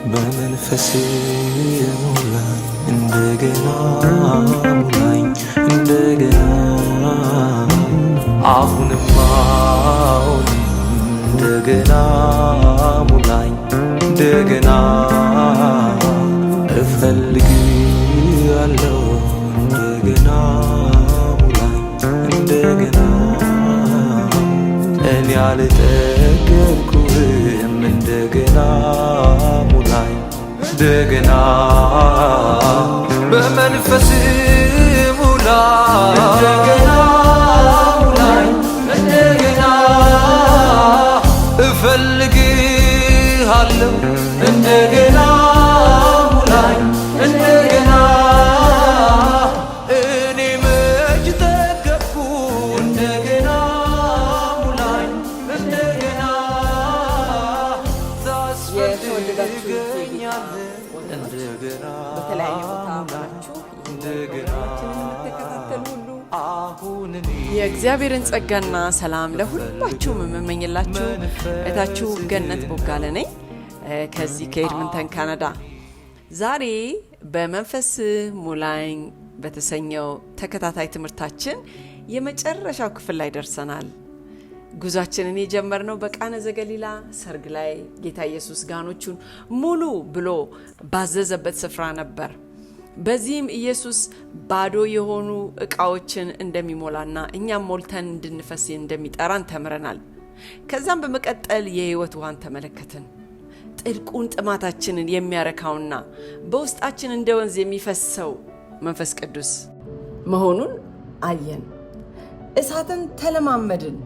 በመንፈስ ሙላኝ እንደገና ሙላኝ እንደገና አሁንም እንደገና ሙላኝ እንደገና እፈልግሃለሁ እንደገና ሙላኝ እንደገና እኔ አልጠገብኩህም እንደገና ሙላኝ እንደገና በመንፈስ ሙላኝ እንደገና ሙላኝ እንደገና እፈልግሃለሁ እንደገና ሙላኝ እንደገና እኔ መች ጠገብኩ እንደገና ሙላኝ እንደገና ታስፈልገኛለህ እንደገና በተለያየ ቦታ ሆናችሁ የምትከታተሉ ሁሉ የእግዚአብሔርን ጸጋና ሰላም ለሁላችሁም የምመኝላችሁ እታችሁ ገነት ቦጋለ ነኝ ከዚህ ከኤድመንተን ካናዳ። ዛሬ በመንፈስ ሙላኝ በተሰኘው ተከታታይ ትምህርታችን የመጨረሻው ክፍል ላይ ደርሰናል። ጉዟችንን የጀመርነው በቃና ዘገሊላ ሰርግ ላይ ጌታ ኢየሱስ ጋኖቹን ሙሉ ብሎ ባዘዘበት ስፍራ ነበር። በዚህም ኢየሱስ ባዶ የሆኑ ዕቃዎችን እንደሚሞላና እኛም ሞልተን እንድንፈስ እንደሚጠራን ተምረናል። ከዛም በመቀጠል የሕይወት ውሃን ተመለከትን። ጥልቁን ጥማታችንን የሚያረካውና በውስጣችን እንደ ወንዝ የሚፈሰው መንፈስ ቅዱስ መሆኑን አየን። እሳትን ተለማመድን።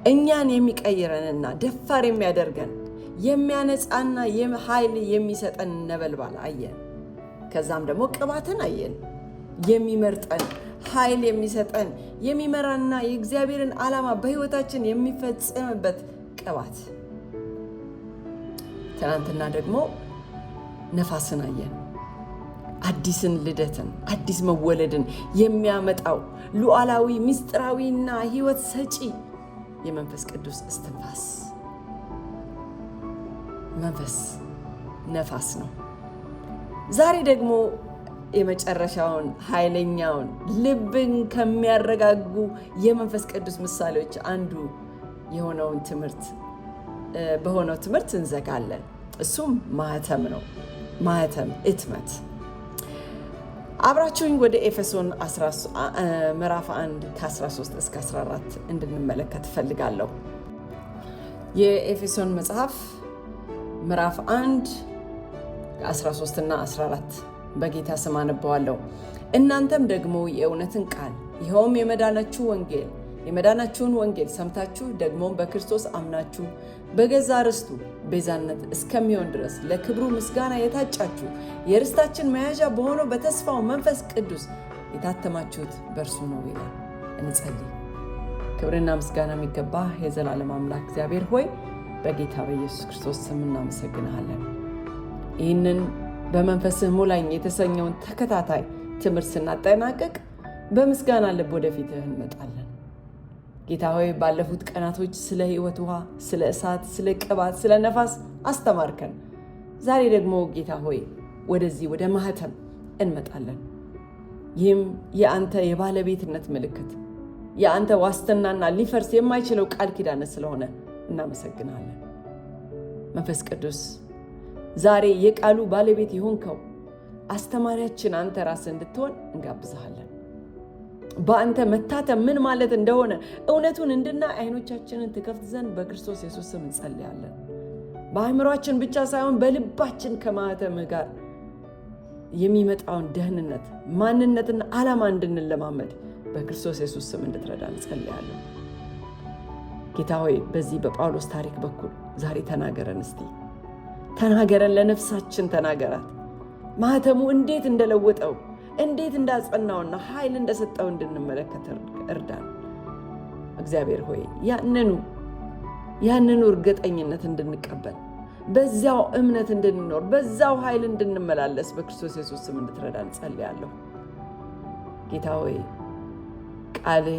እኛን የሚቀይረንና ደፋር የሚያደርገን የሚያነጻና ኃይል የሚሰጠን ነበልባል አየን። ከዛም ደግሞ ቅባትን አየን። የሚመርጠን ኃይል የሚሰጠን የሚመራና የእግዚአብሔርን ዓላማ በሕይወታችን የሚፈጽምበት ቅባት። ትናንትና ደግሞ ነፋስን አየን። አዲስን ልደትን አዲስ መወለድን የሚያመጣው ሉዓላዊ ምስጢራዊና ሕይወት ሰጪ የመንፈስ ቅዱስ እስትንፋስ። መንፈስ ነፋስ ነው። ዛሬ ደግሞ የመጨረሻውን ኃይለኛውን ልብን ከሚያረጋጉ የመንፈስ ቅዱስ ምሳሌዎች አንዱ የሆነውን በሆነው ትምህርት እንዘጋለን። እሱም ማህተም ነው። ማህተም እትመት። አብራችሁኝ ወደ ኤፌሶን ምዕራፍ 1 ከ13 እስከ 14 እንድንመለከት እፈልጋለሁ። የኤፌሶን መጽሐፍ ምዕራፍ 1 13 እና 14 በጌታ ስም አነበዋለሁ። እናንተም ደግሞ የእውነትን ቃል ይኸውም የመዳናችሁን ወንጌል ሰምታችሁ ደግሞም በክርስቶስ አምናችሁ በገዛ ርስቱ ቤዛነት እስከሚሆን ድረስ ለክብሩ ምስጋና የታጫችሁ የርስታችን መያዣ በሆነው በተስፋው መንፈስ ቅዱስ የታተማችሁት በእርሱ ነው ይላል። እንጸልይ። ክብርና ምስጋና የሚገባ የዘላለም አምላክ እግዚአብሔር ሆይ በጌታ በኢየሱስ ክርስቶስ ስም እናመሰግንሃለን። ይህንን በመንፈስህ ሙላኝ የተሰኘውን ተከታታይ ትምህርት ስናጠናቀቅ በምስጋና ልብ ወደፊትህ እንመጣለን። ጌታ ሆይ ባለፉት ቀናቶች ስለ ሕይወት ውሃ፣ ስለ እሳት፣ ስለ ቅባት፣ ስለ ነፋስ አስተማርከን። ዛሬ ደግሞ ጌታ ሆይ ወደዚህ ወደ ማህተም እንመጣለን። ይህም የአንተ የባለቤትነት ምልክት፣ የአንተ ዋስትናና ሊፈርስ የማይችለው ቃል ኪዳን ስለሆነ እናመሰግናለን። መንፈስ ቅዱስ ዛሬ የቃሉ ባለቤት የሆንከው አስተማሪያችን አንተ ራስህ እንድትሆን እንጋብዝሃለን። በአንተ መታተም ምን ማለት እንደሆነ እውነቱን እንድናይ ዓይኖቻችንን ትከፍት ዘንድ በክርስቶስ ኢየሱስ ስም እንጸልያለን። በአእምሯችን ብቻ ሳይሆን በልባችን ከማህተምህ ጋር የሚመጣውን ደህንነት፣ ማንነትና ዓላማ እንድንለማመድ በክርስቶስ ኢየሱስ ስም እንድትረዳ እንጸልያለን። ጌታ ሆይ በዚህ በጳውሎስ ታሪክ በኩል ዛሬ ተናገረን። እስቲ ተናገረን፣ ለነፍሳችን ተናገራት። ማህተሙ እንዴት እንደለወጠው እንዴት እንዳጸናውና ኃይል እንደሰጠው እንድንመለከት እርዳን። እግዚአብሔር ሆይ ያንኑ እርግጠኝነት እንድንቀበል፣ በዛው እምነት እንድንኖር፣ በዛው ኃይል እንድንመላለስ በክርስቶስ ኢየሱስ ስም እንድትረዳ እንጸልያለሁ። ጌታ ሆይ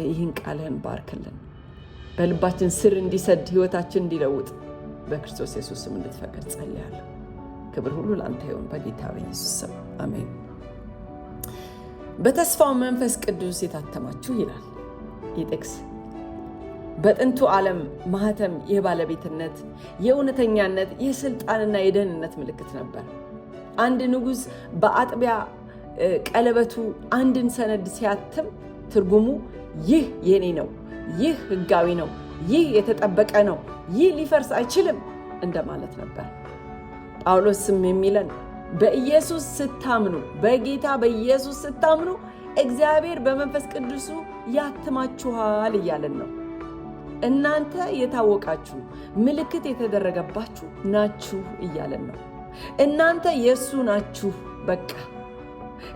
ይህን ቃልህን ባርክልን፣ በልባችን ስር እንዲሰድ፣ ሕይወታችን እንዲለውጥ በክርስቶስ ኢየሱስ ስም እንድትፈቅድ ጸልያለሁ። ክብር ሁሉ ለአንተ ይሁን በጌታ በኢየሱስ ስም አሜን። በተስፋው መንፈስ ቅዱስ የታተማችሁ ይላል ይህ ጥቅስ። በጥንቱ ዓለም ማህተም የባለቤትነት፣ የእውነተኛነት፣ የስልጣንና የደህንነት ምልክት ነበር። አንድ ንጉሥ በአጥቢያ ቀለበቱ አንድን ሰነድ ሲያትም ትርጉሙ ይህ የኔ ነው፣ ይህ ሕጋዊ ነው፣ ይህ የተጠበቀ ነው፣ ይህ ሊፈርስ አይችልም እንደማለት ነበር። ጳውሎስም የሚለን በኢየሱስ ስታምኑ፣ በጌታ በኢየሱስ ስታምኑ እግዚአብሔር በመንፈስ ቅዱሱ ያትማችኋል እያለን ነው። እናንተ የታወቃችሁ ምልክት የተደረገባችሁ ናችሁ እያለን ነው። እናንተ የእርሱ ናችሁ። በቃ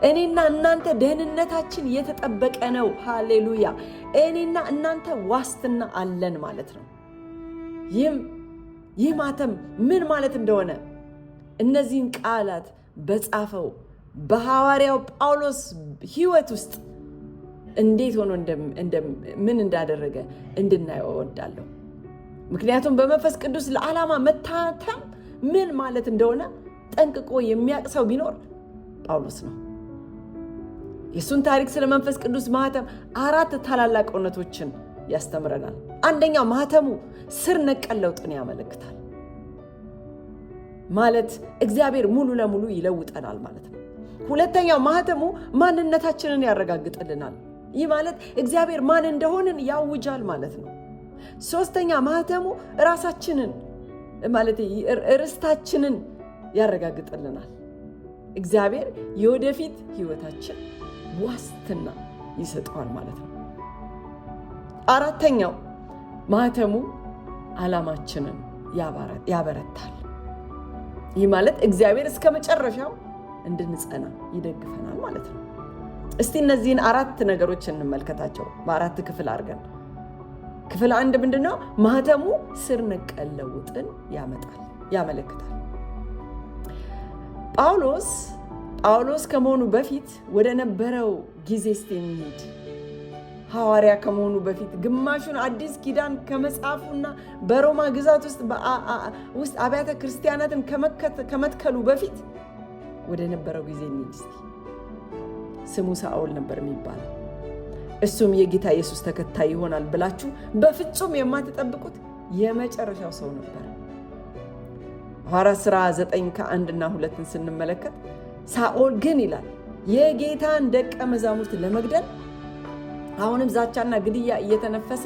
እኔና እናንተ ደህንነታችን የተጠበቀ ነው። ሃሌሉያ! እኔና እናንተ ዋስትና አለን ማለት ነው። ይህ ማተም ምን ማለት እንደሆነ እነዚህን ቃላት በጻፈው በሐዋርያው ጳውሎስ ሕይወት ውስጥ እንዴት ሆኖ ምን እንዳደረገ እንድናየው እወዳለሁ። ምክንያቱም በመንፈስ ቅዱስ ለዓላማ መታተም ምን ማለት እንደሆነ ጠንቅቆ የሚያውቅ ሰው ቢኖር ጳውሎስ ነው። የእሱን ታሪክ ስለ መንፈስ ቅዱስ ማህተም 4 ታላላቅ እውነቶችን ያስተምረናል። አንደኛው ማህተሙ ስር ነቀል ለውጥን ያመለክታል። ማለት እግዚአብሔር ሙሉ ለሙሉ ይለውጠናል ማለት ነው። ሁለተኛው ማህተሙ ማንነታችንን ያረጋግጥልናል። ይህ ማለት እግዚአብሔር ማን እንደሆንን ያውጃል ማለት ነው። ሶስተኛ ማህተሙ ራሳችንን ማለት ርስታችንን ያረጋግጥልናል። እግዚአብሔር የወደፊት ህይወታችን ዋስትና ይሰጠዋል ማለት ነው። አራተኛው ማህተሙ ዓላማችንን ያበረታል። ይህ ማለት እግዚአብሔር እስከ መጨረሻው እንድንጸና ይደግፈናል ማለት ነው። እስቲ እነዚህን 4 ነገሮች እንመልከታቸው በ4 ክፍል አድርገን። ክፍል 1 ምንድነው? ማህተሙ ስር ነቀል ለውጥን ያመለክታል። ጳውሎስ ከመሆኑ በፊት ወደ ነበረው ጊዜ እስቲ እንሂድ። ሐዋርያ ከመሆኑ በፊት ግማሹን አዲስ ኪዳን ከመጻፉና በሮማ ግዛት ውስጥ አብያተ ክርስቲያናትን ከመትከሉ በፊት ወደ ነበረው ጊዜ እንሂድ እስቲ። ስሙ ሳኦል ነበር የሚባለው። እሱም የጌታ ኢየሱስ ተከታይ ይሆናል ብላችሁ በፍጹም የማትጠብቁት የመጨረሻው ሰው ነበር። ሐዋርያት ሥራ 9:1-2 ስንመለከት ሳኦል ግን ይላል የጌታን ደቀ መዛሙርት ለመግደል አሁንም ዛቻና ግድያ እየተነፈሰ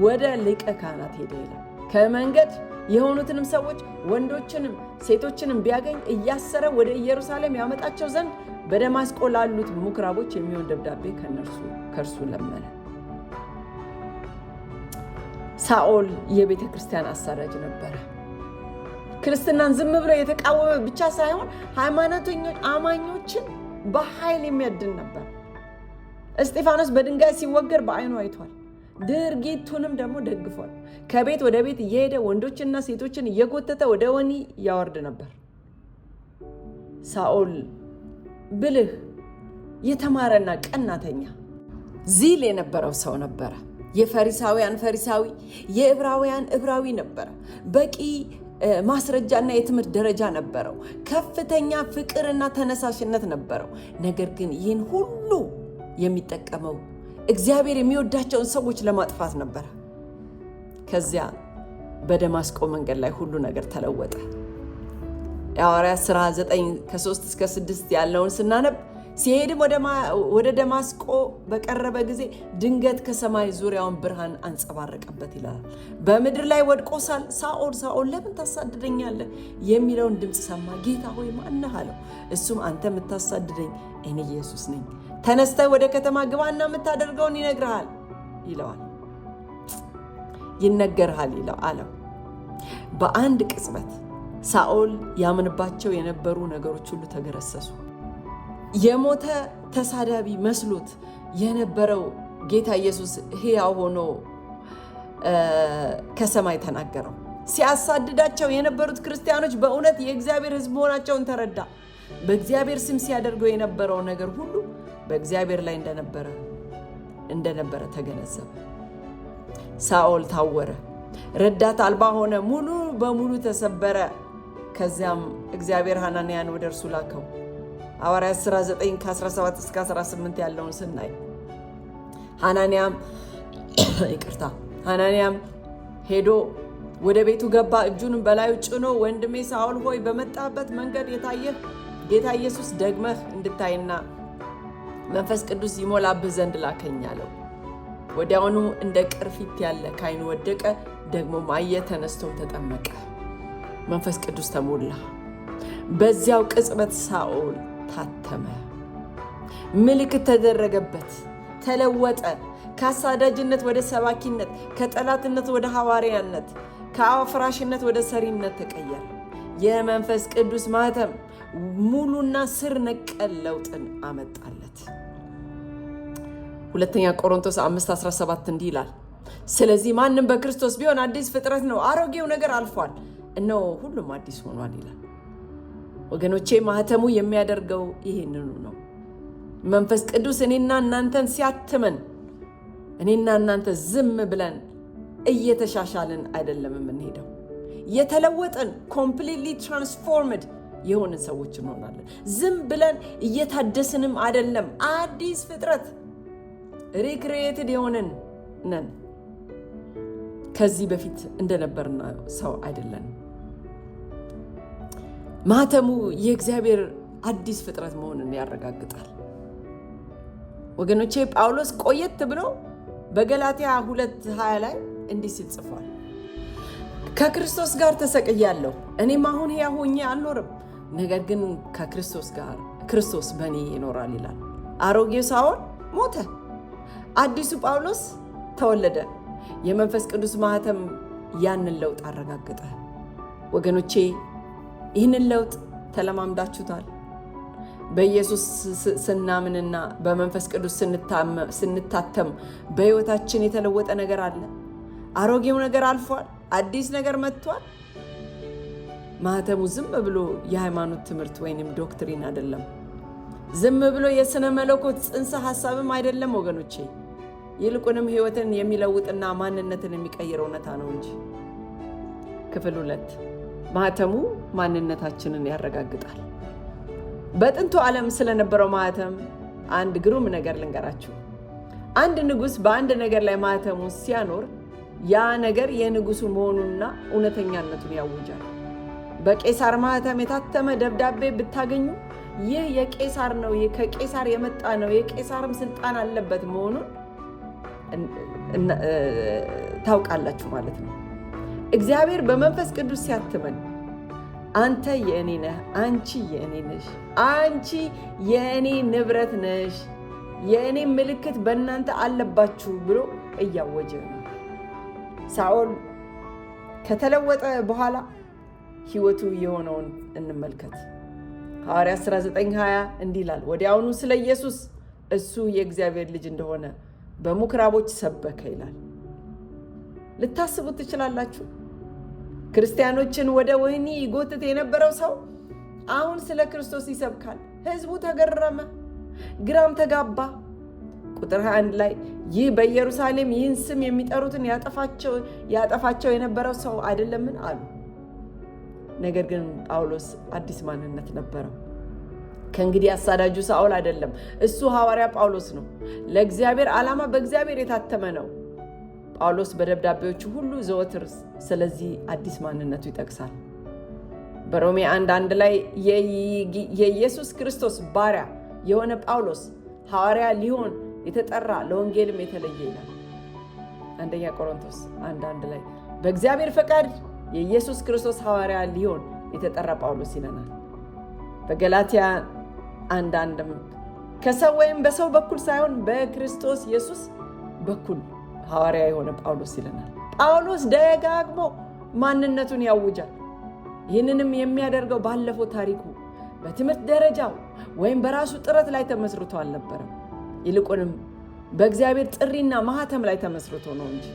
ወደ ሊቀ ካህናት ሄደ ይላል። ከመንገድ የሆኑትንም ሰዎች ወንዶችንም ሴቶችንም ቢያገኝ እያሰረ ወደ ኢየሩሳሌም ያመጣቸው ዘንድ በደማስቆ ላሉት ምኩራቦች የሚሆን ደብዳቤ ከእርሱ ለመነ። ሳኦል የቤተ ክርስቲያን አሳዳጅ ነበረ። ክርስትናን ዝም ብሎ የተቃወመ ብቻ ሳይሆን ሃይማኖተኞች አማኞችን በኃይል የሚያድን ነበር። እስጢፋኖስ በድንጋይ ሲወገር በዓይኑ አይቷል። ድርጊቱንም ደግሞ ደግፏል። ከቤት ወደ ቤት እየሄደ ወንዶችና ሴቶችን እየጎተተ ወደ ወህኒ ያወርድ ነበር። ሳኦል ብልህ፣ የተማረና ቀናተኛ ዚል የነበረው ሰው ነበረ። የፈሪሳውያን ፈሪሳዊ፣ የዕብራውያን ዕብራዊ ነበረ። በቂ ማስረጃና የትምህርት ደረጃ ነበረው። ከፍተኛ ፍቅርና ተነሳሽነት ነበረው። ነገር ግን ይህን ሁሉ የሚጠቀመው እግዚአብሔር የሚወዳቸውን ሰዎች ለማጥፋት ነበረ። ከዚያ በደማስቆ መንገድ ላይ ሁሉ ነገር ተለወጠ። የሐዋርያት ሥራ 9:3-6 ያለውን ስናነብ ሲሄድም ወደ ደማስቆ በቀረበ ጊዜ ድንገት ከሰማይ ዙሪያውን ብርሃን አንጸባረቀበት ይላል። በምድር ላይ ወድቆ ሳኦል ሳኦል ለምን ታሳድደኛለህ የሚለውን ድምፅ ሰማ። ጌታ ሆይ ማን ነህ አለው። እሱም አንተ የምታሳድደኝ እኔ ኢየሱስ ነኝ። ተነስተህ ወደ ከተማ ግባና የምታደርገውን ይነግርሃል አለው። በአንድ ቅጽበት ሳኦል ያምንባቸው የነበሩ ነገሮች ሁሉ ተገረሰሱ። የሞተ ተሳዳቢ መስሎት የነበረው ጌታ ኢየሱስ ሕያው ሆኖ ከሰማይ ተናገረው። ሲያሳድዳቸው የነበሩት ክርስቲያኖች በእውነት የእግዚአብሔር ሕዝብ መሆናቸውን ተረዳ። በእግዚአብሔር ስም ሲያደርገው የነበረው ነገር ሁሉ በእግዚአብሔር ላይ እንደነበረ ተገነዘበ። ሳኦል ታወረ፣ ረዳት አልባ ሆነ፣ ሙሉ በሙሉ ተሰበረ። ከዚያም እግዚአብሔር ሐናንያን ወደ እርሱ ላከው። ሐዋርያት ሥራ 9 ከ17 እስከ 18 ያለውን ስናይ ሐናንያም ሄዶ ወደ ቤቱ ገባ። እጁንም በላዩ ጭኖ ወንድሜ ሳኦል ሆይ በመጣበት መንገድ የታየህ ጌታ ኢየሱስ ደግመህ እንድታይና መንፈስ ቅዱስ ይሞላብህ ዘንድ ላከኝ አለው። ወዲያውኑ እንደ ቅርፊት ያለ ከዓይኑ ወደቀ። ደግሞም አየ፣ ተነስቶም ተጠመቀ፣ መንፈስ ቅዱስ ተሞላ። በዚያው ቅጽበት ሳኦል ታተመ፣ ምልክት ተደረገበት፣ ተለወጠ። ከአሳዳጅነት ወደ ሰባኪነት፣ ከጠላትነት ወደ ሐዋርያነት፣ ከአፍራሽነት ወደ ሰሪነት ተቀየረ። የመንፈስ ቅዱስ ማህተም ሙሉና ስር ነቀል ለውጥን አመጣለት። ሁለተኛ ቆሮንቶስ 5:17 እንዲህ ይላል፣ ስለዚህ ማንም በክርስቶስ ቢሆን አዲስ ፍጥረት ነው፣ አሮጌው ነገር አልፏል፣ እነሆ ሁሉም አዲስ ሆኗል ይላል። ወገኖቼ ማህተሙ የሚያደርገው ይህንኑ ነው። መንፈስ ቅዱስ እኔና እናንተን ሲያትመን እኔና እናንተ ዝም ብለን እየተሻሻልን አይደለም የምንሄደው። የተለወጠን ኮምፕሊትሊ ትራንስፎርምድ የሆንን ሰዎች እንሆናለን። ዝም ብለን እየታደስንም አይደለም። አዲስ ፍጥረት ሪክሪኤትድ የሆንን ነን። ከዚህ በፊት እንደነበርና ሰው አይደለንም። ማህተሙ የእግዚአብሔር አዲስ ፍጥረት መሆንን ያረጋግጣል። ወገኖቼ ጳውሎስ ቆየት ብሎ በገላትያ 2:20 ላይ እንዲህ ሲል ጽፏል፣ ከክርስቶስ ጋር ተሰቅያለሁ፣ እኔም አሁን ሕያው ሆኜ አልኖርም፣ ነገር ግን ክርስቶስ በእኔ ይኖራል ይላል። አሮጌው ሳኦል ሞተ፣ አዲሱ ጳውሎስ ተወለደ። የመንፈስ ቅዱስ ማህተም ያንን ለውጥ አረጋገጠ። ወገኖቼ ይህንን ለውጥ ተለማምዳችሁታል? በኢየሱስ ስናምንና በመንፈስ ቅዱስ ስንታተም በሕይወታችን የተለወጠ ነገር አለ። አሮጌው ነገር አልፏል፣ አዲስ ነገር መጥቷል። ማህተሙ ዝም ብሎ የሃይማኖት ትምህርት ወይንም ዶክትሪን አይደለም። ዝም ብሎ የሥነ መለኮት ጽንሰ ሐሳብም አይደለም ወገኖቼ። ይልቁንም ሕይወትን የሚለውጥና ማንነትን የሚቀይር እውነታ ነው እንጂ። ክፍል 2 ማህተሙ ማንነታችንን ያረጋግጣል። በጥንቱ ዓለም ስለነበረው ማህተም አንድ ግሩም ነገር ልንገራችሁ። አንድ ንጉሥ በአንድ ነገር ላይ ማህተሙ ሲያኖር ያ ነገር የንጉሱ መሆኑንና እውነተኛነቱን ያውጃል። በቄሳር ማህተም የታተመ ደብዳቤ ብታገኙ ይህ የቄሳር ነው፣ ከቄሳር የመጣ ነው፣ የቄሳርም ስልጣን አለበት መሆኑን ታውቃላችሁ ማለት ነው። እግዚአብሔር በመንፈስ ቅዱስ ሲያትመን አንተ የእኔ ነህ፣ አንቺ የእኔ ነሽ፣ አንቺ የእኔ ንብረት ነሽ፣ የእኔ ምልክት በእናንተ አለባችሁ ብሎ እያወጀ ነው። ሳኦል ከተለወጠ በኋላ ሕይወቱ የሆነውን እንመልከት። ሐዋርያት 19:20 እንዲህ ይላል፣ ወዲያውኑ ስለ ኢየሱስ እሱ የእግዚአብሔር ልጅ እንደሆነ በምኩራቦች ሰበከ ይላል። ልታስቡት ትችላላችሁ? ክርስቲያኖችን ወደ ወህኒ ይጎትት የነበረው ሰው አሁን ስለ ክርስቶስ ይሰብካል። ሕዝቡ ተገረመ፣ ግራም ተጋባ። ቁጥር 21 ላይ ይህ በኢየሩሳሌም ይህን ስም የሚጠሩትን ያጠፋቸው የነበረው ሰው አይደለምን አሉ። ነገር ግን ጳውሎስ አዲስ ማንነት ነበረው። ከእንግዲህ አሳዳጁ ሳኦል አይደለም፣ እሱ ሐዋርያ ጳውሎስ ነው። ለእግዚአብሔር ዓላማ በእግዚአብሔር የታተመ ነው። ጳውሎስ በደብዳቤዎቹ ሁሉ ዘወትር ስለዚህ አዲስ ማንነቱ ይጠቅሳል። በሮሜ 1:1 ላይ የኢየሱስ ክርስቶስ ባሪያ የሆነ ጳውሎስ ሐዋርያ ሊሆን የተጠራ ለወንጌልም የተለየ ይላል። አንደኛ ቆሮንቶስ 1:1 ላይ በእግዚአብሔር ፈቃድ የኢየሱስ ክርስቶስ ሐዋርያ ሊሆን የተጠራ ጳውሎስ ይለናል። በገላትያ 1:1 ከሰው ወይም በሰው በኩል ሳይሆን በክርስቶስ ኢየሱስ በኩል ሐዋርያ የሆነ ጳውሎስ ይለናል። ጳውሎስ ደጋግሞ ማንነቱን ያውጃል። ይህንንም የሚያደርገው ባለፈው ታሪኩ በትምህርት ደረጃው ወይም በራሱ ጥረት ላይ ተመስርቶ አልነበረም። ይልቁንም በእግዚአብሔር ጥሪና ማህተም ላይ ተመስርቶ ነው እንጂ።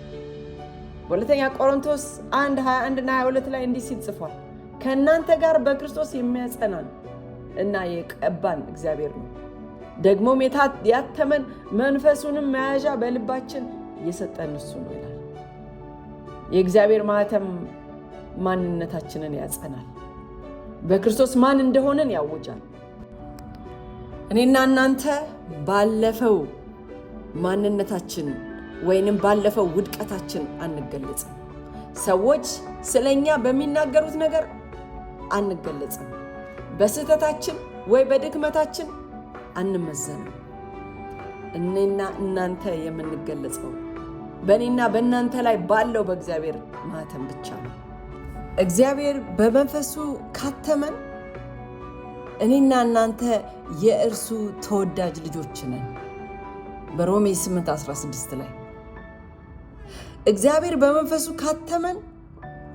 በሁለተኛ ቆሮንቶስ 1:21 እና 22 ላይ እንዲህ ሲል ጽፏል፣ ከእናንተ ጋር በክርስቶስ የሚያጸናን እና የቀባን እግዚአብሔር ነው፣ ደግሞም ያተመን መንፈሱንም መያዣ በልባችን የሰጠን እሱ ነው ይላል። የእግዚአብሔር ማኅተም ማንነታችንን ያጸናል። በክርስቶስ ማን እንደሆነን ያውጃል። እኔና እናንተ ባለፈው ማንነታችን ወይንም ባለፈው ውድቀታችን አንገለጽም። ሰዎች ስለኛ በሚናገሩት ነገር አንገለጽም። በስህተታችን ወይ በድክመታችን አንመዘንም። እኔና እናንተ የምንገለጸው በእኔና በእናንተ ላይ ባለው በእግዚአብሔር ማኅተም ብቻ ነው። እግዚአብሔር በመንፈሱ ካተመን እኔና እናንተ የእርሱ ተወዳጅ ልጆች ነን። በሮሜ 8:16 ላይ እግዚአብሔር በመንፈሱ ካተመን፣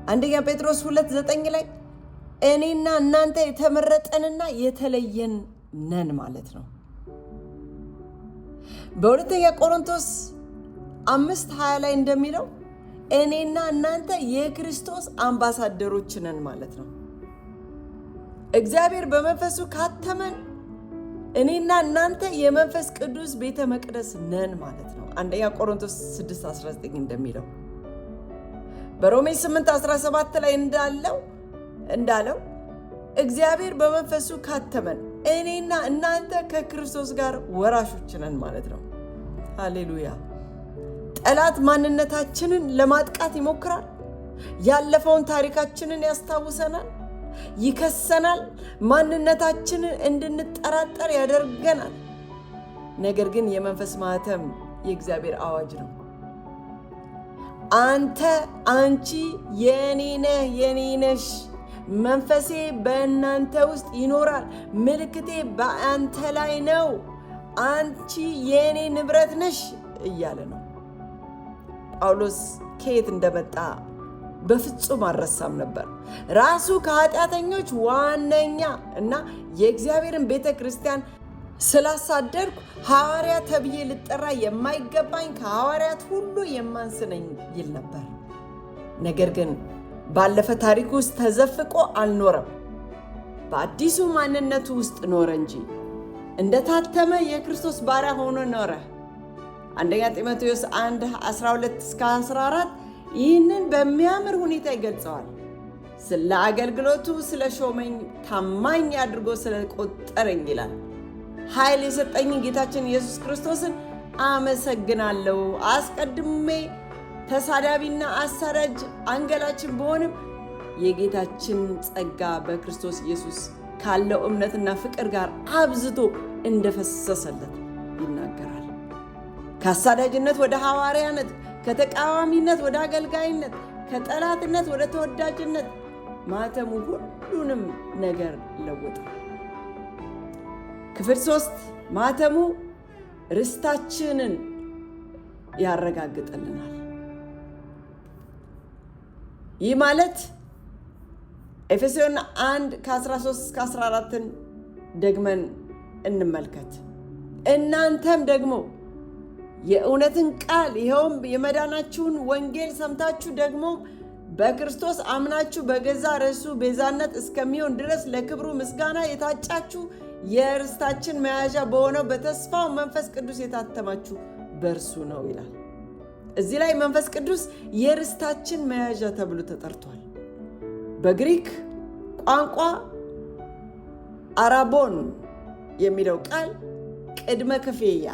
አንደኛ ጴጥሮስ 2:9 ላይ እኔና እናንተ የተመረጠንና የተለየን ነን ማለት ነው። በሁለተኛ ቆሮንቶስ 5:20 ላይ እንደሚለው እኔና እናንተ የክርስቶስ አምባሳደሮች ነን ማለት ነው። እግዚአብሔር በመንፈሱ ካተመን እኔና እናንተ የመንፈስ ቅዱስ ቤተ መቅደስ ነን ማለት ነው። አንደኛ ቆሮንቶስ 6:19 እንደሚለው፣ በሮሜ 8:17 ላይ እንዳለው እግዚአብሔር በመንፈሱ ካተመን እኔና እናንተ ከክርስቶስ ጋር ወራሾች ነን ማለት ነው። ሃሌሉያ። ጠላት ማንነታችንን ለማጥቃት ይሞክራል። ያለፈውን ታሪካችንን ያስታውሰናል፣ ይከሰናል፣ ማንነታችንን እንድንጠራጠር ያደርገናል። ነገር ግን የመንፈስ ማኅተም የእግዚአብሔር አዋጅ ነው። አንተ፣ አንቺ የኔ ነህ፣ የኔ ነሽ፣ መንፈሴ በእናንተ ውስጥ ይኖራል፣ ምልክቴ በአንተ ላይ ነው፣ አንቺ የኔ ንብረት ነሽ እያለ ነው። ጳውሎስ ከየት እንደመጣ በፍጹም አልረሳም ነበር። ራሱ ከኃጢአተኞች ዋነኛ እና የእግዚአብሔርን ቤተ ክርስቲያን ስላሳደድኩ ሐዋርያ ተብዬ ልጠራ የማይገባኝ ከሐዋርያት ሁሉ የማንስ ነኝ ይል ነበር። ነገር ግን ባለፈ ታሪክ ውስጥ ተዘፍቆ አልኖረም። በአዲሱ ማንነቱ ውስጥ ኖረ እንጂ እንደታተመ የክርስቶስ ባሪያ ሆኖ ኖረ። አንደኛ ጢሞቴዎስ 1:12-14 ይህንን በሚያምር ሁኔታ ይገልጸዋል። ስለ አገልግሎቱ ስለ ሾመኝ ታማኝ አድርጎ ስለቆጠረኝ ይላል። ኃይል የሰጠኝን ጌታችን ኢየሱስ ክርስቶስን አመሰግናለሁ። አስቀድሜ ተሳዳቢና አሳዳጅ አንገላችን በሆንም የጌታችን ጸጋ በክርስቶስ ኢየሱስ ካለው እምነትና ፍቅር ጋር አብዝቶ እንደፈሰሰለት ይናገራል። ከአሳዳጅነት ወደ ሐዋርያነት፣ ከተቃዋሚነት ወደ አገልጋይነት፣ ከጠላትነት ወደ ተወዳጅነት ማኅተሙ ሁሉንም ነገር ለወጠ። ክፍል 3 ማኅተሙ ርስታችንን ያረጋግጥልናል። ይህ ማለት ኤፌሶን 1:13-14 ደግመን እንመልከት። እናንተም ደግሞ የእውነትን ቃል ይኸውም የመዳናችሁን ወንጌል ሰምታችሁ ደግሞ በክርስቶስ አምናችሁ በገዛ ርዕሱ ቤዛነት እስከሚሆን ድረስ ለክብሩ ምስጋና የታጫችሁ የርስታችን መያዣ በሆነው በተስፋው መንፈስ ቅዱስ የታተማችሁ በእርሱ ነው ይላል። እዚህ ላይ መንፈስ ቅዱስ የርስታችን መያዣ ተብሎ ተጠርቷል። በግሪክ ቋንቋ አራቦን የሚለው ቃል ቅድመ ክፍያ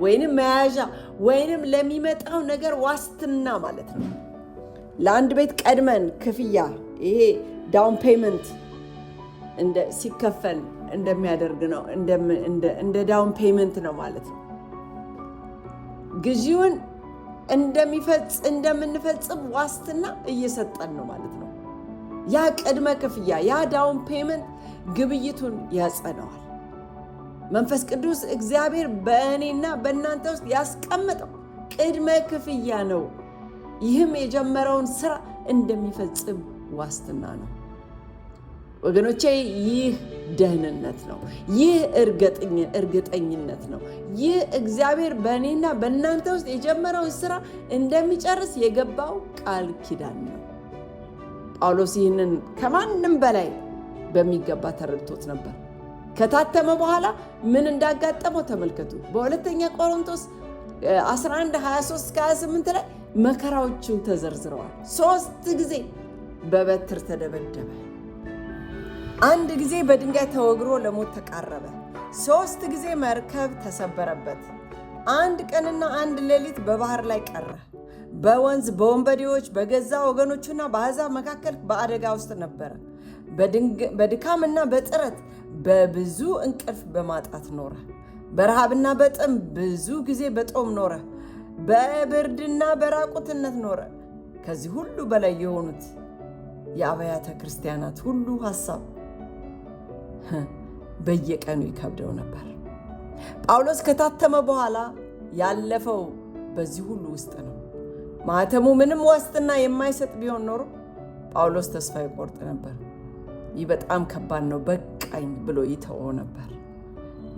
ወይንም መያዣ ወይንም ለሚመጣው ነገር ዋስትና ማለት ነው። ለአንድ ቤት ቀድመን ክፍያ ይሄ ዳውን ፔመንት ሲከፈል እንደሚያደርግ ነው። እንደ ዳውን ፔመንት ነው ማለት ነው። ግዢውን እንደምንፈጽም ዋስትና እየሰጠን ነው ማለት ነው። ያ ቅድመ ክፍያ ያ ዳውን ፔመንት ግብይቱን ያጸነዋል። መንፈስ ቅዱስ እግዚአብሔር በእኔና በእናንተ ውስጥ ያስቀመጠው ቅድመ ክፍያ ነው። ይህም የጀመረውን ስራ እንደሚፈጽም ዋስትና ነው። ወገኖቼ ይህ ደህንነት ነው። ይህ እርግጠኝነት ነው። ይህ እግዚአብሔር በእኔና በእናንተ ውስጥ የጀመረውን ስራ እንደሚጨርስ የገባው ቃል ኪዳን ነው። ጳውሎስ ይህንን ከማንም በላይ በሚገባ ተረድቶት ነበር። ከታተመ በኋላ ምን እንዳጋጠመው ተመልከቱ። በሁለተኛ ቆሮንቶስ 11:23-28 ላይ መከራዎቹ ተዘርዝረዋል። 3 ጊዜ በበትር ተደበደበ። 1 ጊዜ በድንጋይ ተወግሮ ለሞት ተቃረበ። 3 ጊዜ መርከብ ተሰበረበት። 1 ቀንና 1 ሌሊት በባህር ላይ ቀረ። በወንዝ በወንበዴዎች በገዛ ወገኖቹና በአሕዛብ መካከል በአደጋ ውስጥ ነበረ። በድካምና በጥረት በብዙ እንቅልፍ በማጣት ኖረ። በረሃብና በጥም ብዙ ጊዜ በጦም ኖረ። በብርድና በራቁትነት ኖረ። ከዚህ ሁሉ በላይ የሆኑት የአብያተ ክርስቲያናት ሁሉ ሐሳብ በየቀኑ ይከብደው ነበር። ጳውሎስ ከታተመ በኋላ ያለፈው በዚህ ሁሉ ውስጥ ነው። ማኅተሙ ምንም ዋስትና የማይሰጥ ቢሆን ኖሮ ጳውሎስ ተስፋ ይቆርጥ ነበር። ይህ በጣም ከባድ ነው፣ በቃኝ ብሎ ይተወው ነበር።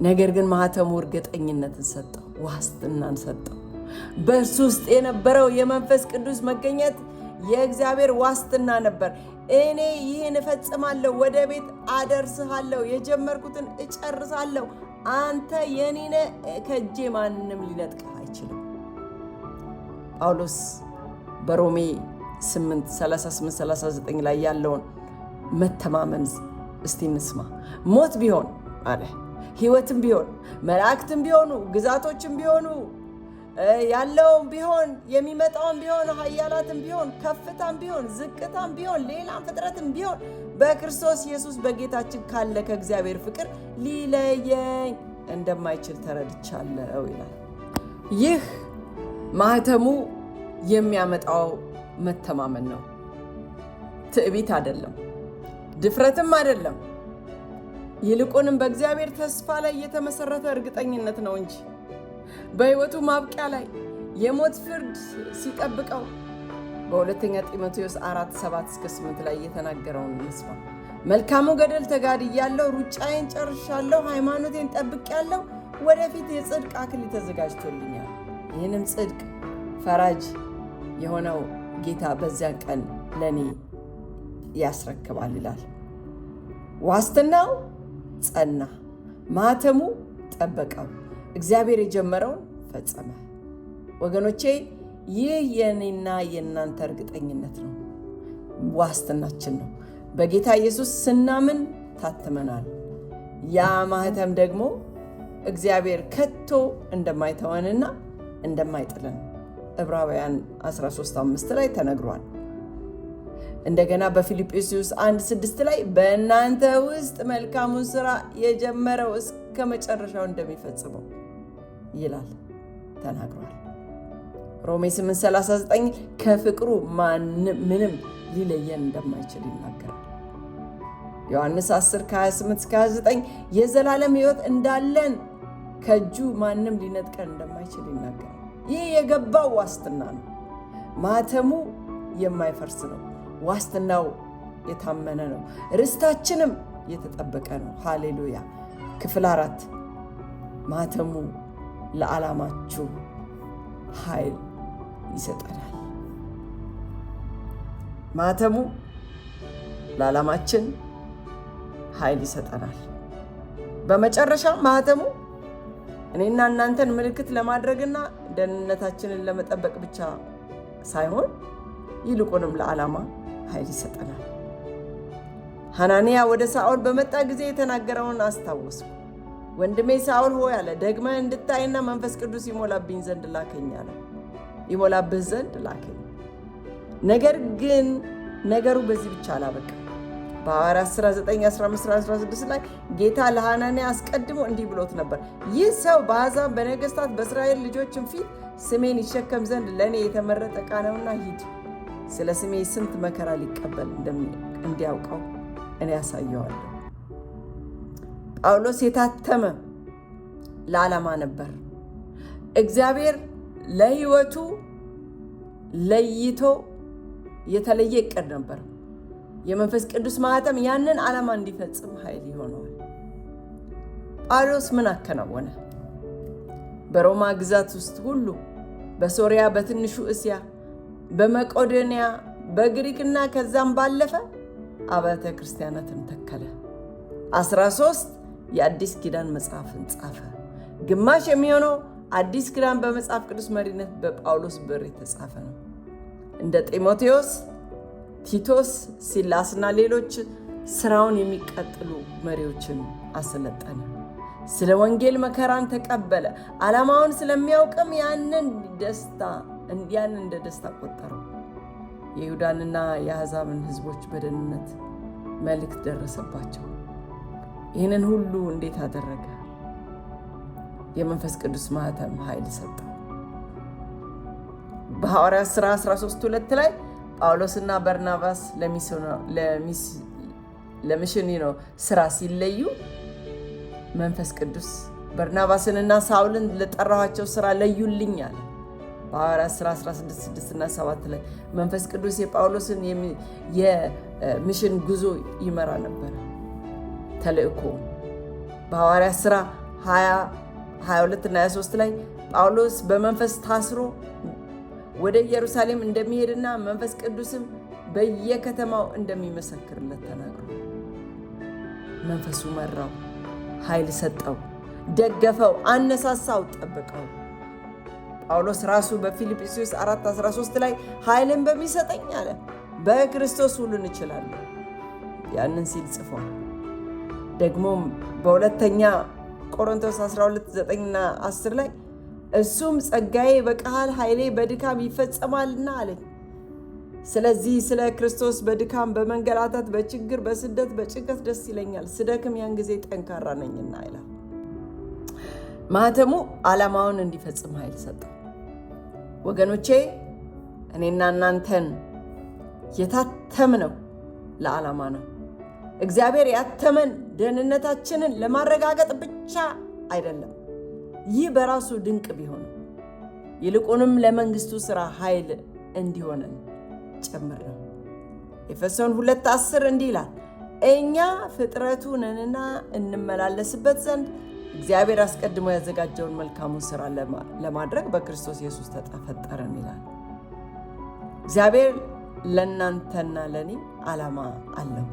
ነገር ግን ማኅተሙ እርግጠኝነትን ሰጠው፣ ዋስትናን ሰጠው። በእርሱ ውስጥ የነበረው የመንፈስ ቅዱስ መገኘት የእግዚአብሔር ዋስትና ነበር። እኔ ይህን እፈጽማለሁ፣ ወደ ቤት አደርስሃለሁ፣ የጀመርኩትን እጨርሳለሁ፣ አንተ የኔ ነህ፣ ከእጄ ማንም ሊነጥቀህ አይችልም። ጳውሎስ በሮሜ 8:38-39 ላይ ያለውን መተማመን እስቲ እንስማ። ሞት ቢሆን አለ፣ ሕይወትም ቢሆን፣ መላእክትም ቢሆኑ፣ ግዛቶችም ቢሆኑ፣ ያለውም ቢሆን፣ የሚመጣውም ቢሆን፣ ኃያላትም ቢሆን፣ ከፍታም ቢሆን፣ ዝቅታም ቢሆን፣ ሌላም ፍጥረትም ቢሆን በክርስቶስ ኢየሱስ በጌታችን ካለ ከእግዚአብሔር ፍቅር ሊለየኝ እንደማይችል ተረድቻለሁ ይላል። ይህ ማኅተሙ የሚያመጣው መተማመን ነው። ትዕቢት አይደለም፣ ድፍረትም አይደለም። ይልቁንም በእግዚአብሔር ተስፋ ላይ የተመሰረተ እርግጠኝነት ነው እንጂ በሕይወቱ ማብቂያ ላይ የሞት ፍርድ ሲጠብቀው በሁለተኛ ጢሞቴዎስ 4:7-8 ላይ የተናገረውን እንስማ። መልካሙ ገድል ተጋድያለሁ፣ ሩጫዬን ጨርሻለሁ፣ ሃይማኖቴን ጠብቄያለሁ፣ ወደፊት የጽድቅ አክሊል ተዘጋጅቶልኛል። ይህንም ጽድቅ ፈራጅ የሆነው ጌታ በዚያን ቀን ለእኔ ያስረክባል ይላል። ዋስትናው ጸና፣ ማኅተሙ ጠበቀው፣ እግዚአብሔር የጀመረውን ፈጸመ። ወገኖቼ ይህ የእኔና የእናንተ እርግጠኝነት ነው፣ ዋስትናችን ነው። በጌታ ኢየሱስ ስናምን ታትመናል። ያ ማኅተም ደግሞ እግዚአብሔር ከቶ እንደማይተወንና እንደማይጥለን ዕብራውያን 13:5 ላይ ተነግሯል። እንደገና በፊልጵስዩስ 1:6 ላይ በእናንተ ውስጥ መልካሙን ሥራ የጀመረው እስከ መጨረሻው እንደሚፈጽመው ይላል ተናግሯል። ሮሜ 8:39 ከፍቅሩ ምንም ሊለየን እንደማይችል ይናገራል። ዮሐንስ 10:28-29 የዘላለም ሕይወት እንዳለን ከእጁ ማንም ሊነጥቀን እንደማይችል ይናገራል። ይህ የገባው ዋስትና ነው። ማኅተሙ የማይፈርስ ነው። ዋስትናው የታመነ ነው። ርስታችንም የተጠበቀ ነው። ሃሌሉያ። ክፍል 4 ማኅተሙ ለዓላማችሁ ኃይል ይሰጠናል። ማኅተሙ ለዓላማችን ኃይል ይሰጠናል። በመጨረሻ ማኅተሙ እኔና እናንተን ምልክት ለማድረግና ደህንነታችንን ለመጠበቅ ብቻ ሳይሆን ይልቁንም ለዓላማ ኃይል ይሰጠናል። ሐናንያ ወደ ሳኦል በመጣ ጊዜ የተናገረውን አስታወስኩ። ወንድሜ ሳኦል ሆይ አለ፣ ደግመህ እንድታይና መንፈስ ቅዱስ ይሞላብህ ዘንድ ላከኝ። ነገር ግን ነገሩ በዚህ ብቻ አላበቃም። በሐዋርያት ሥራ 9:15-16 ላይ ጌታ ለሐናንያ አስቀድሞ እንዲህ ብሎት ነበር፣ ይህ ሰው በአሕዛብ በነገሥታት በእስራኤል ልጆችም ፊት ስሜን ይሸከም ዘንድ ለእኔ የተመረጠ ዕቃ ነውና ሂድ፣ ስለ ስሜ ስንት መከራ ሊቀበል እንዲያውቀው እኔ ያሳየዋለሁ። ጳውሎስ የታተመ ለዓላማ ነበር። እግዚአብሔር ለሕይወቱ ለይቶ የተለየ ዕቅድ ነበር። የመንፈስ ቅዱስ ማኅተም ያንን ዓላማ እንዲፈጽም ኃይል ይሆነዋል። ጳውሎስ ምን አከናወነ? በሮማ ግዛት ውስጥ ሁሉ፣ በሶሪያ፣ በትንሹ እስያ፣ በመቄዶንያ፣ በግሪክና ከዛም ባለፈ አብያተ ክርስቲያናትን ተከለ። 13 የአዲስ ኪዳን መጽሐፍን ጻፈ። ግማሽ የሚሆነው አዲስ ኪዳን በመጽሐፍ ቅዱስ መሪነት በጳውሎስ ብዕር የተጻፈ ነው። እንደ ጢሞቴዎስ፣ ቲቶስ፣ ሲላስና ሌሎች ስራውን የሚቀጥሉ መሪዎችን አሰለጠነ። ስለ ወንጌል መከራን ተቀበለ። ዓላማውን ስለሚያውቅም ያንን እንደ ደስታ ቆጠረው። የይሁዳንና የአሕዛብን ሕዝቦች በደህንነት መልእክት ደረሰባቸው። ይህንን ሁሉ እንዴት አደረገ? የመንፈስ ቅዱስ ማኅተም ኃይል ሰጠው። በሐዋርያት ሥራ 13:2 ላይ ጳውሎስና በርናባስ ለሚሽን ስራ ሲለዩ መንፈስ ቅዱስ በርናባስንና ሳውልን ለጠራኋቸው ስራ ለዩልኝ አለ። በሐዋርያት ሥራ 16:6 እና 7 ላይ መንፈስ ቅዱስ የጳውሎስን የሚሽን ጉዞ ይመራ ነበር። ተልእኮ በሐዋርያት ሥራ 22 እና 23 ላይ ጳውሎስ በመንፈስ ታስሮ ወደ ኢየሩሳሌም እንደሚሄድና መንፈስ ቅዱስም በየከተማው እንደሚመሰክርለት ተናግሯል። መንፈሱ መራው፣ ኃይል ሰጠው፣ ደገፈው፣ አነሳሳው፣ ጠበቀው። ጳውሎስ ራሱ በፊልጵስዩስ 4:13 ላይ ኃይልን በሚሰጠኝ አለ በክርስቶስ ሁሉን እችላለሁ ያንን ሲል ጽፏል። ደግሞም በሁለተኛ ቆሮንቶስ 12:9 እና 10 ላይ እሱም ጸጋዬ በቃል ኃይሌ በድካም ይፈጸማልና አለኝ። ስለዚህ ስለ ክርስቶስ በድካም በመንገላታት በችግር በስደት በጭንቀት ደስ ይለኛል፣ ስደክም ያን ጊዜ ጠንካራ ነኝና ይላል። ማኅተሙ ዓላማውን እንዲፈጽም ኃይል ሰጠው። ወገኖቼ እኔና እናንተን የታተምነው ለዓላማ ነው። እግዚአብሔር ያተመን ደህንነታችንን ለማረጋገጥ ብቻ አይደለም። ይህ በራሱ ድንቅ ቢሆንም ይልቁንም ለመንግስቱ ሥራ ኃይል እንዲሆነን ጭምር ነው። ኤፌሶን 2:10 እንዲህ ይላል፣ እኛ ፍጥረቱ ነንና እንመላለስበት ዘንድ እግዚአብሔር አስቀድሞ ያዘጋጀውን መልካሙን ሥራ ለማድረግ በክርስቶስ ኢየሱስ ተፈጠረን ይላል። እግዚአብሔር ለእናንተና ለእኔ ዓላማ አለው።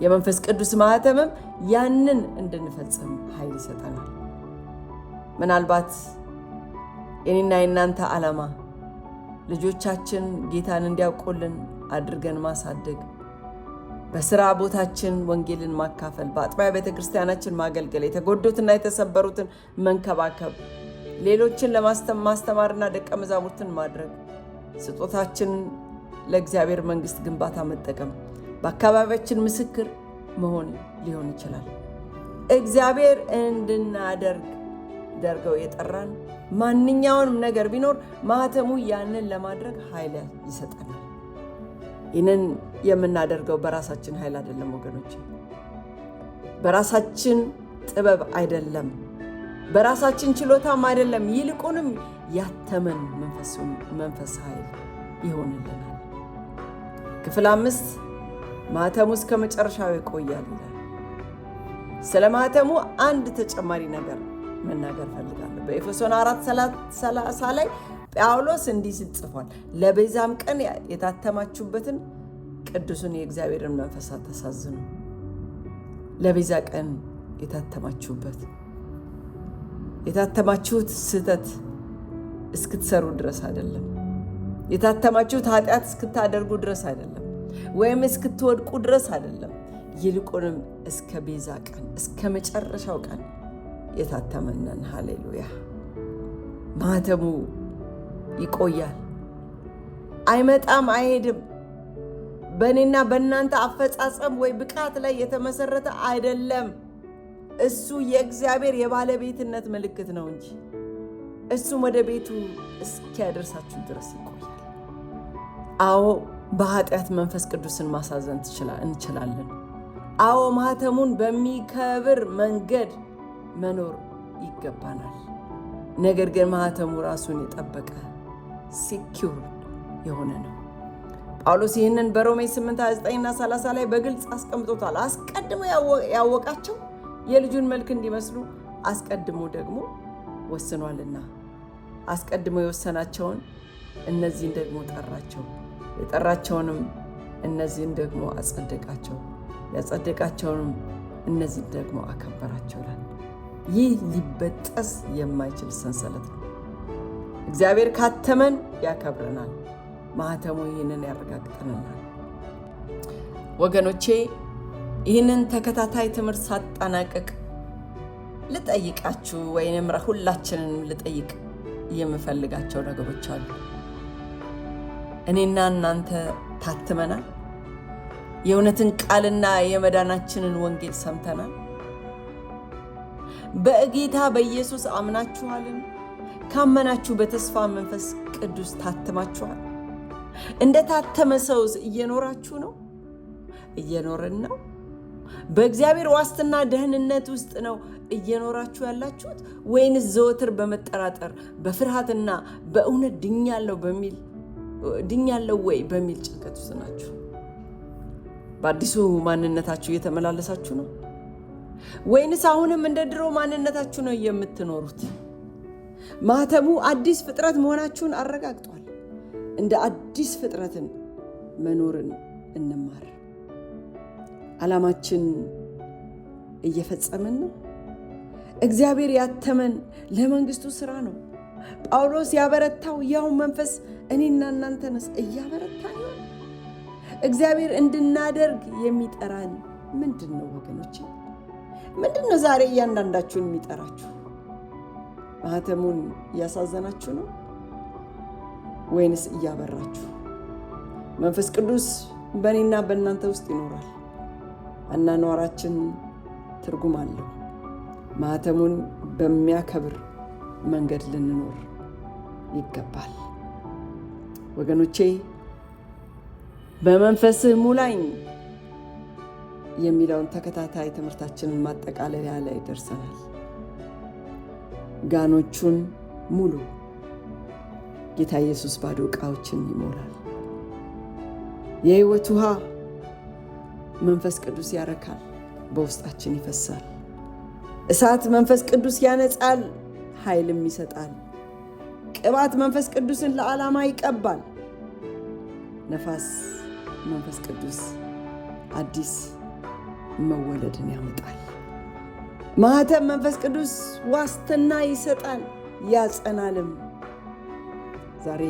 የመንፈስ ቅዱስ ማኅተምም ያንን እንድንፈጽም ኃይል ይሰጠናል። ምናልባት የኔና የናንተ ዓላማ ልጆቻችን ጌታን እንዲያውቁልን አድርገን ማሳደግ፣ በሥራ ቦታችን ወንጌልን ማካፈል፣ በአጥቢያ ቤተ ክርስቲያናችን ማገልገል፣ የተጎዱትና የተሰበሩትን መንከባከብ፣ ሌሎችን ለማስተማርና ደቀ መዛሙርትን ማድረግ፣ ስጦታችን ለእግዚአብሔር መንግሥት ግንባታ መጠቀም፣ በአካባቢያችን ምስክር መሆን ሊሆን ይችላል። እግዚአብሔር እንድናደርገው የጠራን ማንኛውንም ነገር ቢኖር ማኅተሙ ያንን ለማድረግ ኃይል ይሰጠናል። ይህንን የምናደርገው በራሳችን ኃይል አይደለም ወገኖች፣ በራሳችን ጥበብ አይደለም፣ በራሳችን ችሎታም አይደለም። ይልቁንም ያተመን መንፈስ ኃይል ይሆንልናል። ክፍል 5 ማኅተሙ እስከ መጨረሻው ይቆያል ይላል። ስለ ማኅተሙ አንድ ተጨማሪ ነገር መናገር ፈልጋለሁ። በኤፌሶን 4:30 ላይ ጳውሎስ እንዲህ ሲል ጽፏል፣ ለቤዛም ቀን የታተማችሁበትን ቅዱሱን የእግዚአብሔርን መንፈስ አታሳዝኑ። ለቤዛ ቀን የታተማችሁት ስህተት እስክትሰሩ ድረስ አይደለም። የታተማችሁት ኃጢአት እስክታደርጉ ድረስ አይደለም፣ ወይም እስክትወድቁ ድረስ አይደለም። ይልቁንም እስከ ቤዛ ቀን፣ እስከ መጨረሻው ቀን የታተመነን። ሃሌሉያ! ማኅተሙ ይቆያል፣ አይመጣም፣ አይሄድም። በእኔና በእናንተ አፈጻጸም ወይ ብቃት ላይ የተመሰረተ አይደለም። እሱ የእግዚአብሔር የባለቤትነት ምልክት ነው እንጂ እሱም ወደ ቤቱ እስኪያደርሳችሁ ድረስ ይቆያል። አዎ፣ በኃጢአት መንፈስ ቅዱስን ማሳዘን እንችላለን። አዎ፣ ማኅተሙን በሚከብር መንገድ መኖር ይገባናል። ነገር ግን ማኅተሙ ራሱን የጠበቀ ሲኪውር የሆነ ነው። ጳውሎስ ይህንን በሮሜ 8:29 እና 30 ላይ በግልጽ አስቀምጦታል። አስቀድሞ ያወቃቸው የልጁን መልክ እንዲመስሉ አስቀድሞ ደግሞ ወስኗልና፣ አስቀድሞ የወሰናቸውን እነዚህን ደግሞ ጠራቸው፣ የጠራቸውንም እነዚህን ደግሞ አጸደቃቸው፣ ያጸደቃቸውንም እነዚህን ደግሞ አከበራቸው ይላል። ይህ ሊበጠስ የማይችል ሰንሰለት ነው። እግዚአብሔር ካተመን ያከብረናል። ማህተሙ ይህንን ያረጋግጠናል። ወገኖቼ ይህንን ተከታታይ ትምህርት ሳጠናቀቅ ልጠይቃችሁ ወይንም ሁላችንን ልጠይቅ የምፈልጋቸው ነገሮች አሉ። እኔና እናንተ ታትመናል? የእውነትን ቃልና የመዳናችንን ወንጌል ሰምተናል? በጌታ በኢየሱስ አምናችኋልን? ካመናችሁ በተስፋ መንፈስ ቅዱስ ታትማችኋል? እንደ ታተመ ሰውስ እየኖራችሁ ነው? እየኖርን ነው? በእግዚአብሔር ዋስትና ደህንነት ውስጥ ነው እየኖራችሁ ያላችሁት? ወይንስ ዘወትር በመጠራጠር በፍርሃትና በእውነት ድኛለው ወይ በሚል ጭንቀት ውስጥ ናችሁ? በአዲሱ ማንነታችሁ እየተመላለሳችሁ ነው? ወይንስ አሁንም እንደ ድሮ ማንነታችሁ ነው የምትኖሩት? ማህተሙ አዲስ ፍጥረት መሆናችሁን አረጋግጧል። እንደ አዲስ ፍጥረትን መኖርን እንማር። ዓላማችን እየፈጸምን ነው? እግዚአብሔር ያተመን ለመንግስቱ ሥራ ነው። ጳውሎስ ያበረታው ያው መንፈስ እኔና እናንተንስ እያበረታ ነው? እግዚአብሔር እንድናደርግ የሚጠራን ምንድን ነው ወገኖቼ? ምንድን ነው ዛሬ እያንዳንዳችሁን የሚጠራችሁ? ማህተሙን እያሳዘናችሁ ነው ወይንስ እያበራችሁ? መንፈስ ቅዱስ በእኔና በእናንተ ውስጥ ይኖራል። አኗኗራችን ትርጉም አለው። ማህተሙን በሚያከብር መንገድ ልንኖር ይገባል። ወገኖቼ በመንፈስህ ሙላኝ የሚለውን ተከታታይ ትምህርታችንን ማጠቃለያ ላይ ደርሰናል። ጋኖቹን ሙሉ። ጌታ ኢየሱስ ባዶ ዕቃዎችን ይሞላል። የሕይወት ውሃ መንፈስ ቅዱስ ያረካል፣ በውስጣችን ይፈሳል። እሳት መንፈስ ቅዱስ ያነጻል፣ ኃይልም ይሰጣል። ቅባት መንፈስ ቅዱስን ለዓላማ ይቀባል። ነፋስ መንፈስ ቅዱስ አዲስ መወለድን ያመጣል። ማህተም መንፈስ ቅዱስ ዋስትና ይሰጣል፣ ያጸናልም። ዛሬ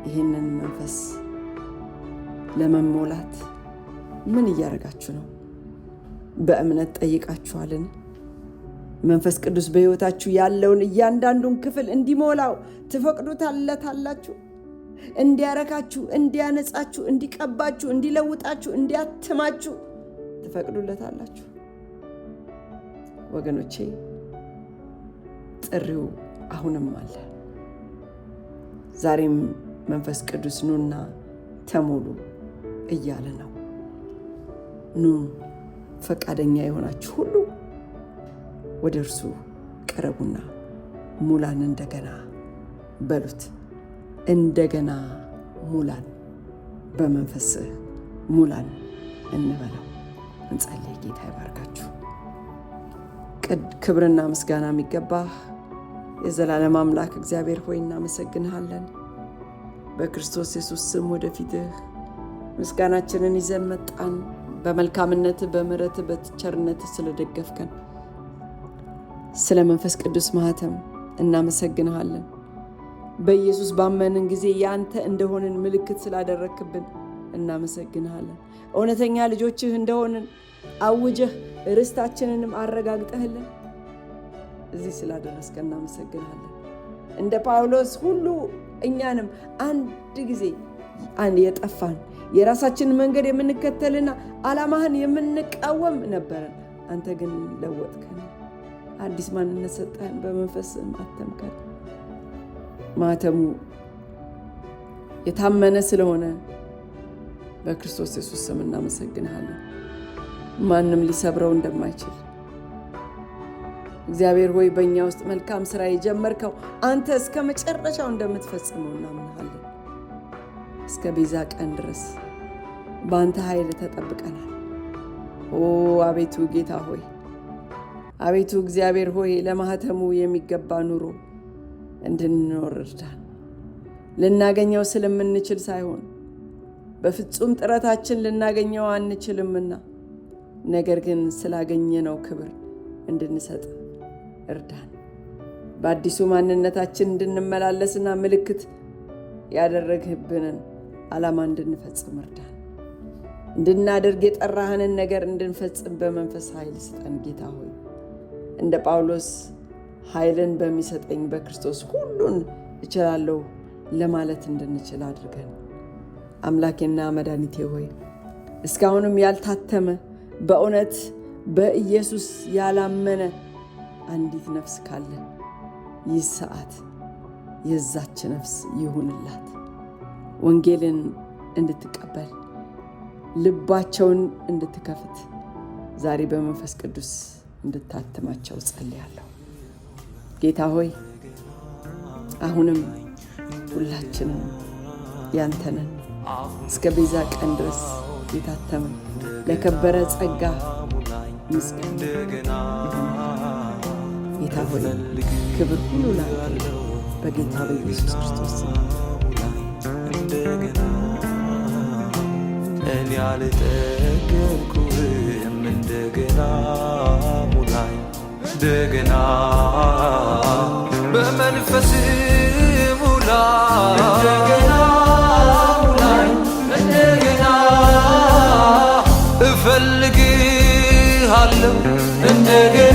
ይህንን መንፈስ ለመሞላት ምን እያደረጋችሁ ነው? በእምነት ጠይቃችኋልን? መንፈስ ቅዱስ በሕይወታችሁ ያለውን እያንዳንዱን ክፍል እንዲሞላው ትፈቅዱታላችሁ? እንዲያረካችሁ፣ እንዲያነጻችሁ፣ እንዲቀባችሁ፣ እንዲለውጣችሁ፣ እንዲያትማችሁ ትፈቅዱለታላችሁ? ወገኖቼ ጥሪው አሁንም አለ። ዛሬም መንፈስ ቅዱስ ኑና ተሞሉ እያለ ነው። ኑ ፈቃደኛ የሆናችሁ ሁሉ ወደ እርሱ ቀረቡና ሙላን እንደገና በሉት። እንደገና ሙላን፣ በመንፈስህ ሙላን እንበለው። እንጸልይ። ጌታ ይባርካችሁ። ክብርና ምስጋና የሚገባህ የዘላለም አምላክ እግዚአብሔር ሆይ እናመሰግንሃለን። በክርስቶስ ኢየሱስ ስም ወደፊትህ ምስጋናችንን ይዘን መጣን። በመልካምነት በምሕረት በቸርነት ስለደገፍከን ስለ መንፈስ ቅዱስ ማህተም እናመሰግንሃለን። በኢየሱስ ባመንን ጊዜ ያንተ እንደሆንን ምልክት ስላደረክብን እናመሰግንሃለን። እውነተኛ ልጆችህ እንደሆንን አውጀህ ርስታችንንም አረጋግጠህልን እዚህ ስላደረስከን እናመሰግንሃለን። እንደ ጳውሎስ ሁሉ እኛንም አንድ ጊዜ የጠፋን የራሳችንን መንገድ የምንከተልና ዓላማህን የምንቃወም ነበረን። አንተ ግን ለወጥከን፣ አዲስ ማንነት ሰጠህን፣ በመንፈስህም አተምከን። ማህተሙ የታመነ ስለሆነ በክርስቶስ ኢየሱስ ስም እናመሰግንሃለን። ማንም ሊሰብረው እንደማይችል እግዚአብሔር ሆይ በእኛ ውስጥ መልካም ሥራ የጀመርከው አንተ እስከ መጨረሻው እንደምትፈጽመው እናምንሃለን። እስከ ቤዛ ቀን ድረስ በአንተ ኃይል ተጠብቀናል። አቤቱ ጌታ ሆይ፣ አቤቱ እግዚአብሔር ሆይ ለማህተሙ የሚገባ ኑሮ እንድንኖር እርዳን። ልናገኘው ስለምንችል ሳይሆን በፍጹም ጥረታችን ልናገኘው አንችልምና፣ ነገር ግን ስላገኘነው ክብር እንድንሰጥ እርዳን። በአዲሱ ማንነታችን እንድንመላለስና ምልክት ያደረግህብንን ዓላማ እንድንፈጽም እርዳን። እንድናደርግ የጠራህንን ነገር እንድንፈጽም በመንፈስ ኃይል ስጠን ጌታ ሆይ። እንደ ጳውሎስ ኃይልን በሚሰጠኝ በክርስቶስ ሁሉን እችላለሁ ለማለት እንድንችል አድርገን። አምላኬና መድኃኒቴ ሆይ እስካሁንም ያልታተመ በእውነት በኢየሱስ ያላመነ አንዲት ነፍስ ካለ ይህ ሰዓት የዛች ነፍስ ይሁንላት። ወንጌልን እንድትቀበል ልባቸውን እንድትከፍት ዛሬ በመንፈስ ቅዱስ እንድታትማቸው ጸልያለሁ። ጌታ ሆይ አሁንም ሁላችንም ያንተነን እስከ ቤዛ ቀን ድረስ የታተምን ለከበረ ጸጋ ምስጋና ጌታ ሆይ ክብር ሁሉ ላንተ በጌታ በኢየሱስ ክርስቶስ እኔ አልጠገብኩም እንደገና ሙላኝ እንደገና በመንፈስ ሙላኝ እንደገና ሙላኝ እንደገና እፈልግሃለሁ እንደገና